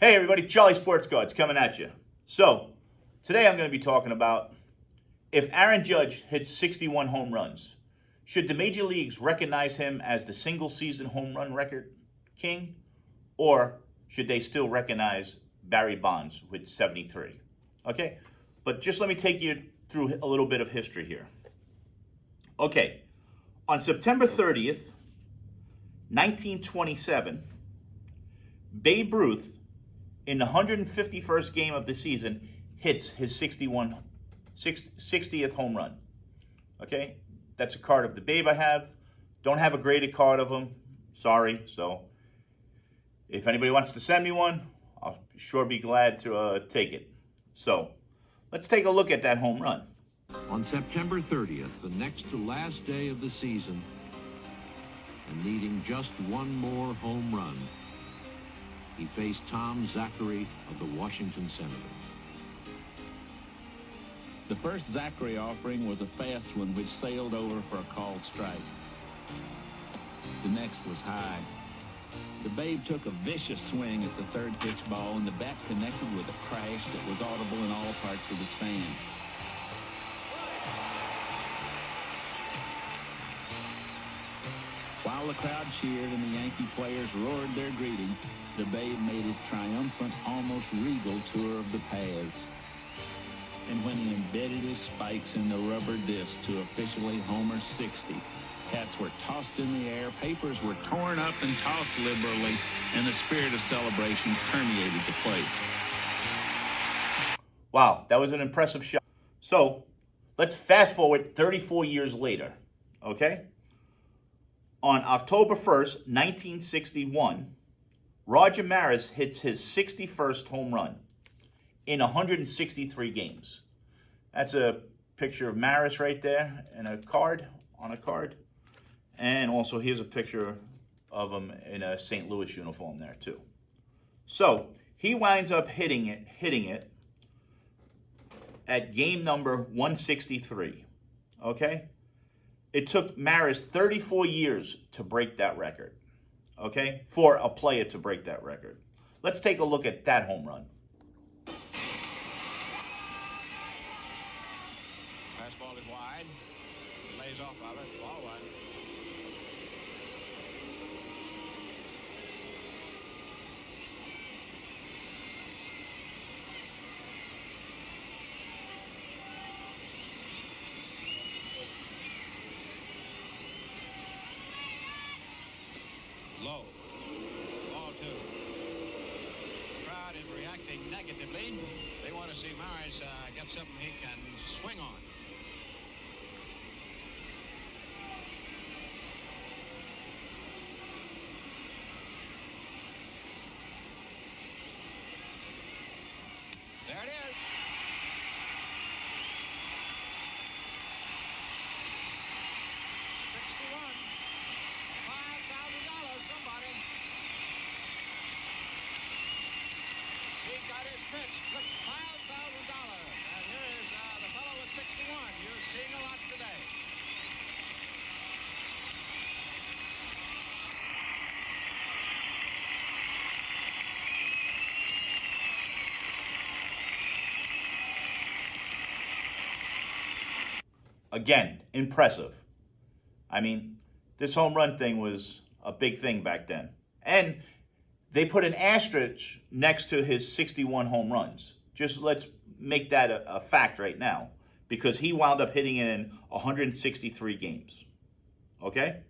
Hey everybody, Charlie Sports Cards coming at you. So, today I'm going to be talking about if Aaron Judge hits 61 home runs, should the major leagues recognize him as the single season home run record king, or should they still recognize Barry Bonds with 73? Okay, but just let me take you through a little bit of history here. Okay, on September 30th, 1927, Babe Ruth, in the 151st game of the season, hits his 60th home run. Okay, that's a card of the Babe I have. Don't have a graded card of him. Sorry. So if anybody wants to send me one, I'll sure be glad to take it. So let's take a look at that home run. On September 30th, the next to last day of the season, and needing just one more home run, he faced Tom Zachary of the Washington Senators. The first Zachary offering was a fast one which sailed over for a called strike. The next was high. The Babe took a vicious swing at the third pitch ball, and the bat connected with a crash that was audible in all parts of the stand. While the crowd cheered and the Yankee players roared their greeting, the Babe made his triumphant, almost regal tour of the paths. And when he embedded his spikes in the rubber disc to officially homer 60, hats were tossed in the air, papers were torn up and tossed liberally, and the spirit of celebration permeated the place. Wow, that was an impressive shot. So let's fast forward 34 years later, okay? On October 1st, 1961, Roger Maris hits his 61st home run in 163 games. That's a picture of Maris right there and a card, on a card. And also here's a picture of him in a St. Louis uniform there too. So he winds up hitting it at game number 163, okay? It took Maris 34 years to break that record, okay? For a player to break that record. Let's take a look at that home run. Fastball is wide. Lays off of it. Ball one. Low. Ball two. Crowd is reacting negatively. They want to see Maris get something he can swing on. There it is. Somebody. He got his pitch. Look, $5,000. And here is the fellow with 61. You're seeing a lot today. Again, impressive. I mean, this home run thing was a big thing back then. And they put an asterisk next to his 61 home runs. Just let's make that a fact right now, because he wound up hitting it in 163 games. Okay?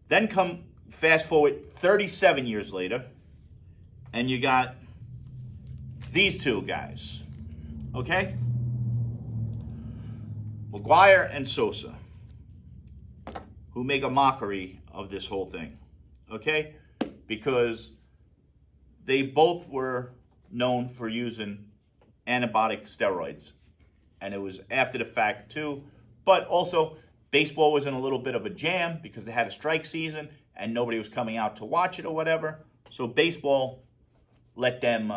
Then fast forward 37 years later, and you got these two guys. Okay? McGuire and Sosa, who make a mockery of this whole thing, okay? Because they both were known for using antibiotic steroids. And it was after the fact too. But also, baseball was in a little bit of a jam because they had a strike season and nobody was coming out to watch it or whatever. So baseball let them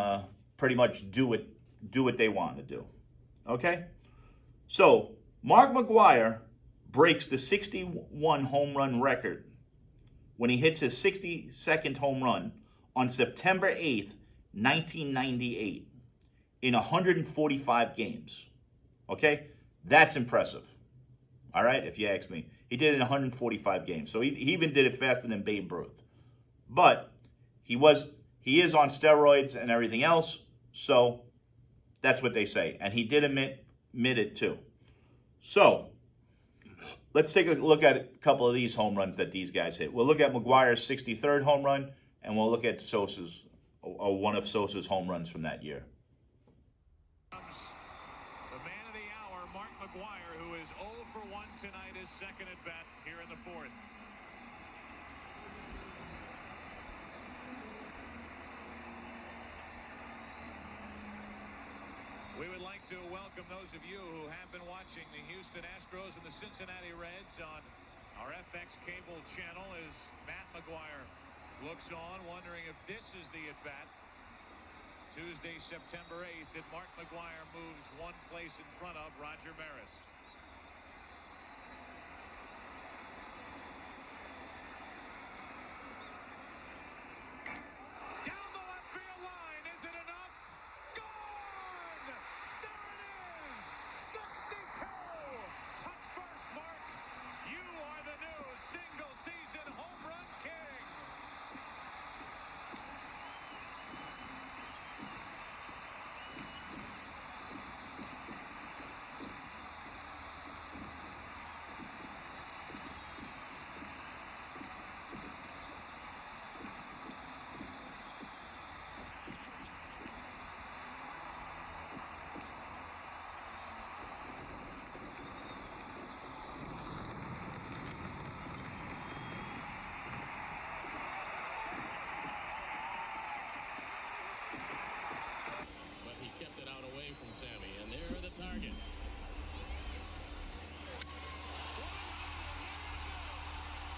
pretty much do what they wanted to do, okay? So Mark McGuire breaks the 61 home run record when he hits his 62nd home run on September 8th, 1998, in 145 games. Okay? That's impressive. All right, if you ask me. He did it in 145 games. So he even did it faster than Babe Ruth. But he is on steroids and everything else, so that's what they say. And he did admit it too. So let's take a look at a couple of these home runs that these guys hit. We'll look at McGuire's 63rd home run, and we'll look at Sosa's, or one of Sosa's home runs from that year. The man of the hour, Mark McGuire, who is 0 for 1 tonight, his second at bat here in the fourth. We would like to welcome those of you who have been watching the Houston Astros and the Cincinnati Reds on our FX cable channel as Matt McGuire looks on, wondering if this is the at-bat. Tuesday, September 8th, that Mark McGuire moves one place in front of Roger Maris. Down the left field line, is it enough? Gone! There it is! 62! Touch first, Mark. You are the new single-season home run king. Kept it out away from Sammy, and there are the targets.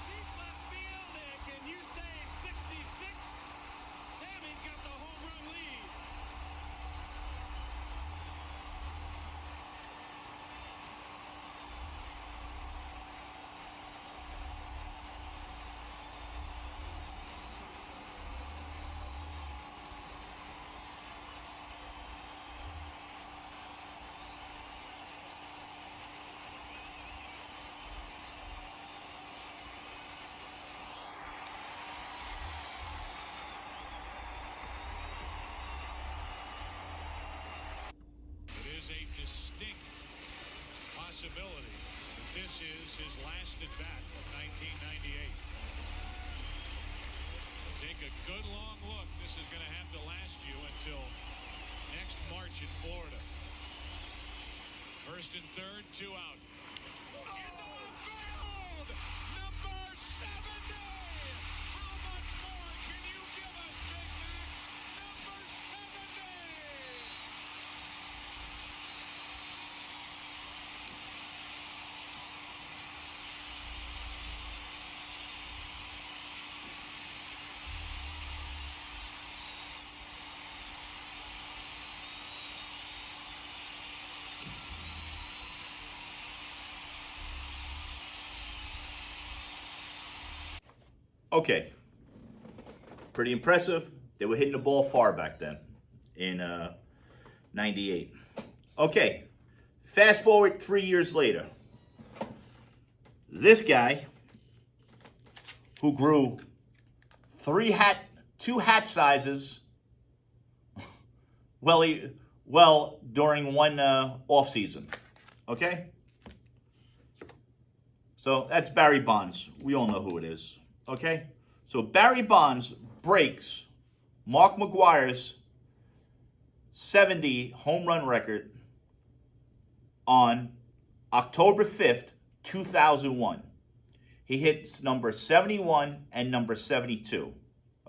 Deep left field, and can you say 66? Sammy's got the home run lead. A distinct possibility that this is his last at bat of 1998. Take a good long look. This is going to have to last you until next March in Florida. First and third, 2 out. Into the field, number 70. How much more can you give us, Big Mac? Number 70. Okay. Pretty impressive. They were hitting the ball far back then in 98. Okay. Fast forward 3 years later. This guy, who grew 2 hat sizes, during one off season. Okay? So that's Barry Bonds. We all know who it is. Okay? So Barry Bonds breaks Mark McGuire's 70 home run record on October 5th, 2001. He hits number 71 and number 72.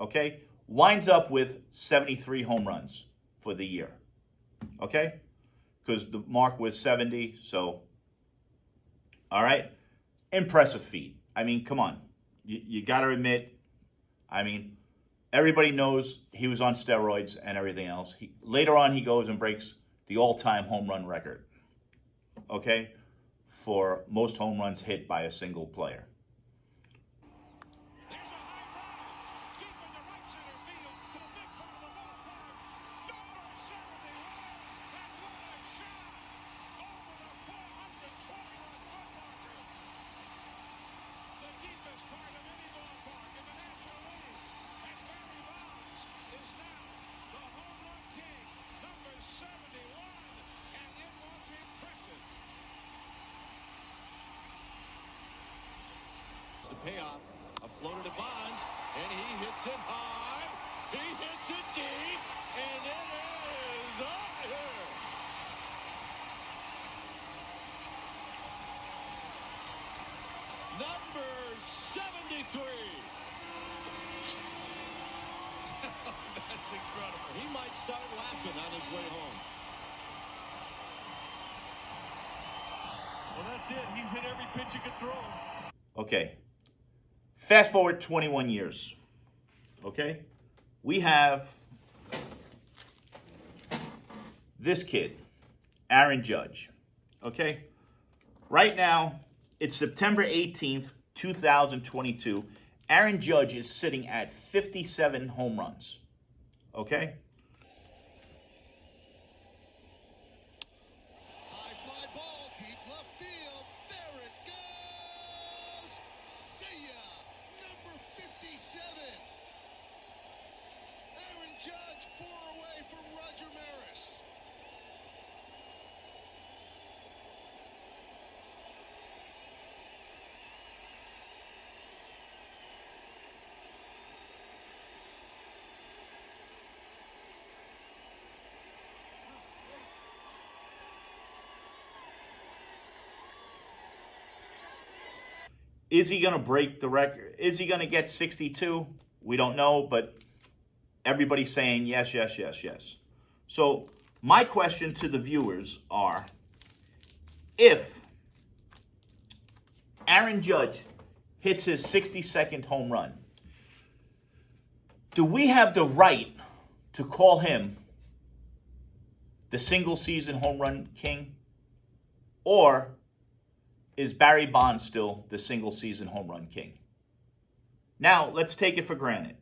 Okay? Winds up with 73 home runs for the year. Okay? Because the mark was 70, so, all right? Impressive feat. I mean, come on. You got to admit, I mean, everybody knows he was on steroids and everything else. Later on, he goes and breaks the all-time home run record, okay, for most home runs hit by a single player. There's a high drive, deep into right center field. payoff. A floater to Bonds, and he hits it hard. He hits it deep, and it is out here. Number 73. That's incredible. He might start laughing on his way home. Well, that's it. He's hit every pitch you could throw. Okay. Fast forward 21 years. Okay? We have this kid, Aaron Judge. Okay? Right now, it's September 18th, 2022. Aaron Judge is sitting at 57 home runs. Okay? High fly ball, deep left field. There it goes. See ya. Number 57. Aaron Judge, 4 away from Roger Maris. Is he going to break the record? Is he going to get 62? We don't know, but everybody's saying yes, yes, yes, yes. So my question to the viewers are, if Aaron Judge hits his 62nd home run, do we have the right to call him the single season home run king? Or is Barry Bonds still the single season home run king? Now, let's take it for granted.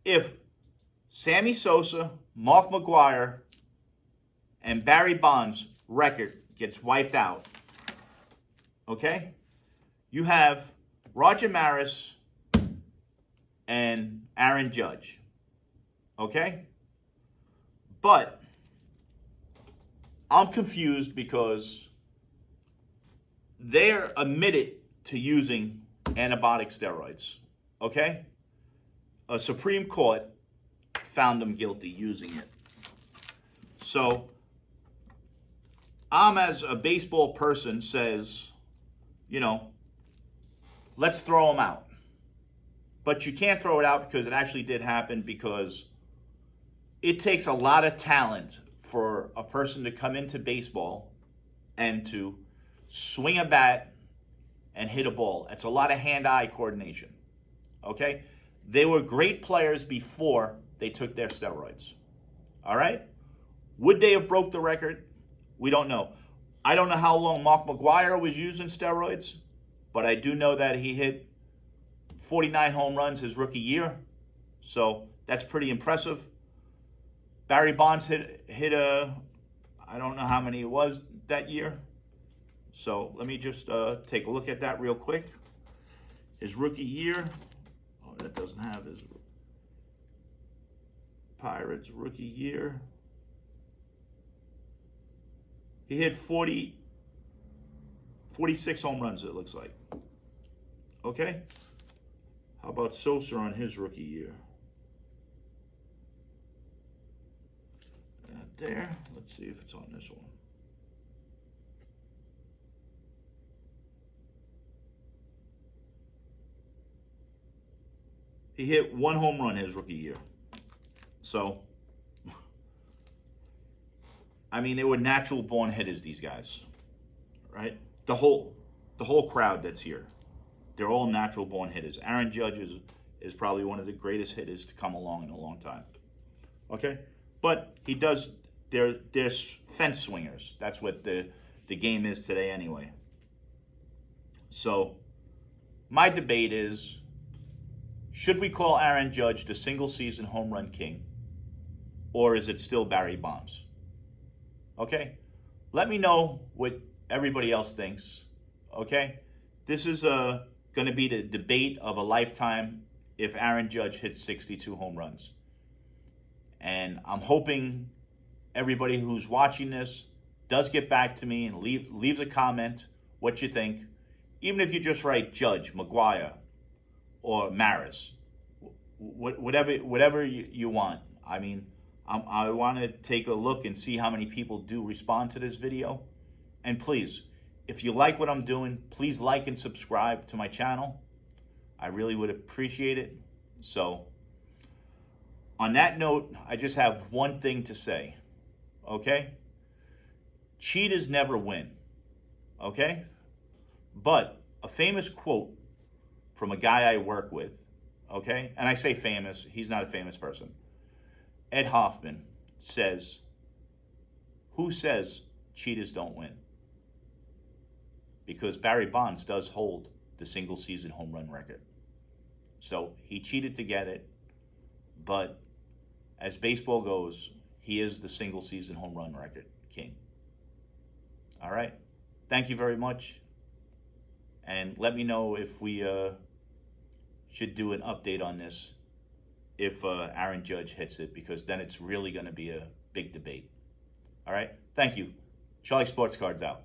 If Sammy Sosa, Mark McGwire, and Barry Bonds' record gets wiped out, okay? You have Roger Maris and Aaron Judge, okay? But I'm confused because they're admitted to using anabolic steroids, okay? A Supreme Court found them guilty using it. So, I'm, as a baseball person, says, you know, let's throw them out. But you can't throw it out because it actually did happen, because it takes a lot of talent for a person to come into baseball and to swing a bat and hit a ball. It's a lot of hand-eye coordination, okay? They were great players before they took their steroids, all right? Would they have broke the record? We don't know. I don't know how long Mark McGwire was using steroids, but I do know that he hit 49 home runs his rookie year, so that's pretty impressive. Barry Bonds hit I don't know how many it was that year. So let me just take a look at that real quick. His rookie year. Oh, that doesn't have his Pirates rookie year. He hit 46 home runs, it looks like. Okay? How about Sosa on his rookie year? There. Let's see if it's on this one. He hit 1 home run his rookie year. So, I mean, they were natural born hitters, these guys, right? The whole crowd that's here, they're all natural born hitters. Aaron Judge is probably one of the greatest hitters to come along in a long time. Okay? But he does, they're fence swingers. That's what the game is today anyway. So, my debate is, should we call Aaron Judge the single season home run king? Or is it still Barry Bonds? Okay? Let me know what everybody else thinks. Okay? This is going to be the debate of a lifetime if Aaron Judge hits 62 home runs. And I'm hoping everybody who's watching this does get back to me and leaves a comment what you think. even if you just write Judge, McGuire, or Maris, whatever you want. I mean, I want to take a look and see how many people do respond to this video. And please, if you like what I'm doing, please like and subscribe to my channel. I really would appreciate it. So, on that note, I just have one thing to say, okay? Cheaters never win, okay? But a famous quote from a guy I work with, okay? And I say famous, he's not a famous person. Ed Hoffman says, "Who says cheaters don't win?" Because Barry Bonds does hold the single season home run record. So he cheated to get it, but as baseball goes, he is the single season home run record king. All right. Thank you very much. And let me know if we should do an update on this if Aaron Judge hits it, because then it's really going to be a big debate. All right. Thank you. Charlie Sports Cards out.